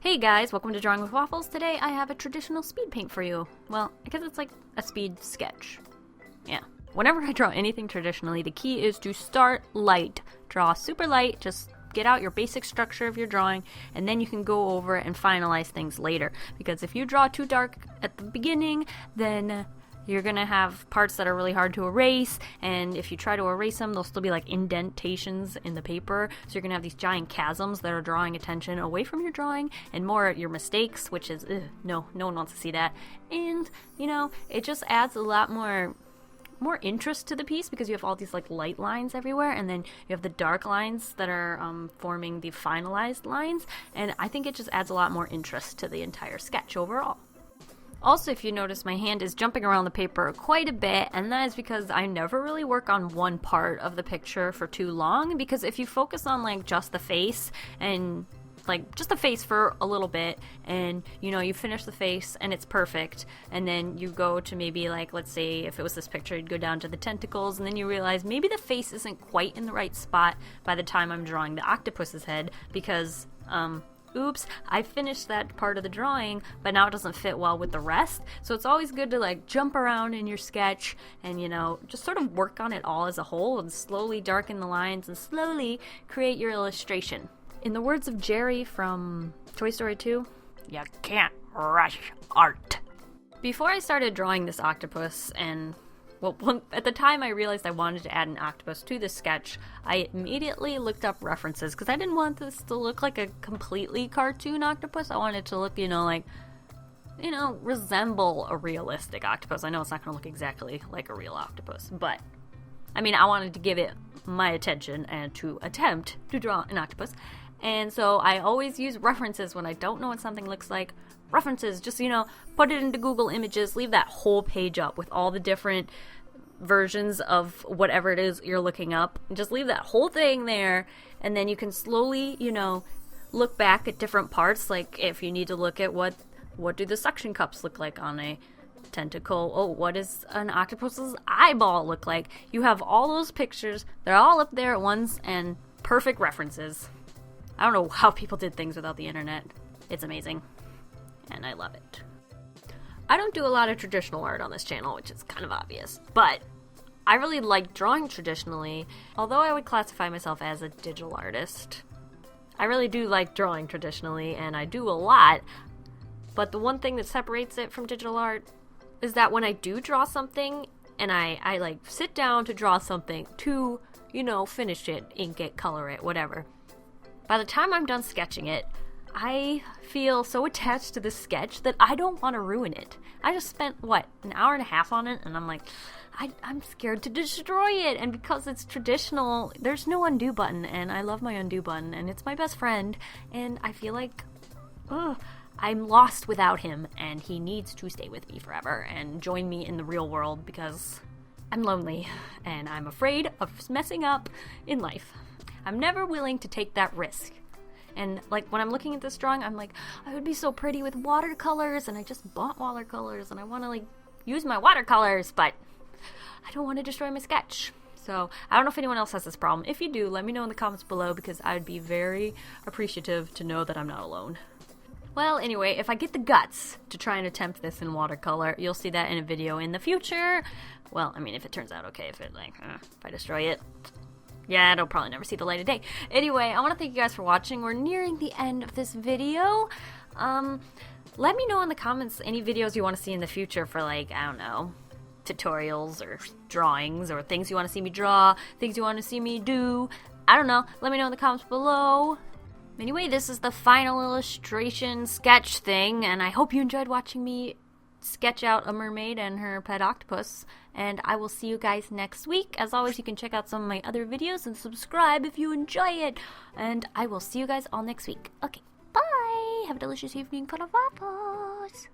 Hey guys, welcome to Drawing with Waffles. Today I have a traditional speed paint for you. Well, I guess it's like a speed sketch. Yeah. Whenever I draw anything traditionally, the key is to start light. Draw super light, just get out your basic structure of your drawing, and then you can go over and finalize things later. Because if you draw too dark at the beginning, then you're gonna have parts that are really hard to erase, and if you try to erase them, they'll still be like indentations in the paper, so you're gonna have these giant chasms that are drawing attention away from your drawing and more at your mistakes, which is, no one wants to see that. And, you know, it just adds a lot more interest to the piece because you have all these like light lines everywhere, and then you have the dark lines that are forming the finalized lines, and I think it just adds a lot more interest to the entire sketch overall. Also, if you notice, my hand is jumping around the paper quite a bit, and that is because I never really work on one part of the picture for too long, because if you focus on like just the face and like just the face for a little bit, and you know, you finish the face and it's perfect, and then you go to maybe like, let's say if it was this picture, you'd go down to the tentacles, and then you realize maybe the face isn't quite in the right spot by the time I'm drawing the octopus's head, because oops, I finished that part of the drawing, but now it doesn't fit well with the rest. So it's always good to like jump around in your sketch and, you know, just sort of work on it all as a whole and slowly darken the lines and slowly create your illustration. In the words of Jerry from Toy Story 2, you can't rush art. Before I started drawing this octopus, and well, at the time I realized I wanted to add an octopus to the sketch, I immediately looked up references because I didn't want this to look like a completely cartoon octopus. I wanted it to look, resemble a realistic octopus. I know it's not going to look exactly like a real octopus, but I mean, I wanted to give it my attention and to attempt to draw an octopus. And so I always use references when I don't know what something looks like. References, just, put it into Google Images, leave that whole page up with all the different versions of whatever it is you're looking up. And just leave that whole thing there, and then you can slowly, look back at different parts. Like if you need to look at what do the suction cups look like on a tentacle? Oh, what does an octopus's eyeball look like? You have all those pictures. They're all up there at once, and perfect references. I don't know how people did things without the internet. It's amazing, and I love it. I don't do a lot of traditional art on this channel, which is kind of obvious, but I really like drawing traditionally. Although I would classify myself as a digital artist, I really do like drawing traditionally, and I do a lot. But the one thing that separates it from digital art is that when I do draw something, and I like sit down to draw something, to, finish it, ink it, color it, whatever, by the time I'm done sketching it, I feel so attached to this sketch that I don't want to ruin it. I just spent, an hour and a half on it, and I'm like, I'm scared to destroy it. And because it's traditional, there's no undo button, and I love my undo button, and it's my best friend, and I feel like, I'm lost without him, and he needs to stay with me forever and join me in the real world because I'm lonely, and I'm afraid of messing up in life. I'm never willing to take that risk. And like when I'm looking at this drawing, I'm like, I would be so pretty with watercolors, and I just bought watercolors, and I want to like use my watercolors, but I don't want to destroy my sketch. So I don't know if anyone else has this problem. If you do, let me know in the comments below, because I'd be very appreciative to know that I'm not alone. Well, anyway, if I get the guts to try and attempt this in watercolor, you'll see that in a video in the future. Well, I mean, if it turns out okay, if I destroy it, yeah, it'll probably never see the light of day. Anyway, I want to thank you guys for watching. We're nearing the end of this video. Let me know in the comments any videos you want to see in the future for, like, I don't know, tutorials or drawings or things you want to see me draw, things you want to see me do. I don't know. Let me know in the comments below. Anyway, this is the final illustration sketch thing, and I hope you enjoyed watching me sketch out a mermaid and her pet octopus, and I will see you guys next week. As always, you can check out some of my other videos and subscribe if you enjoy it, and I will see you guys all next week. Okay, bye! Have a delicious evening full of waffles!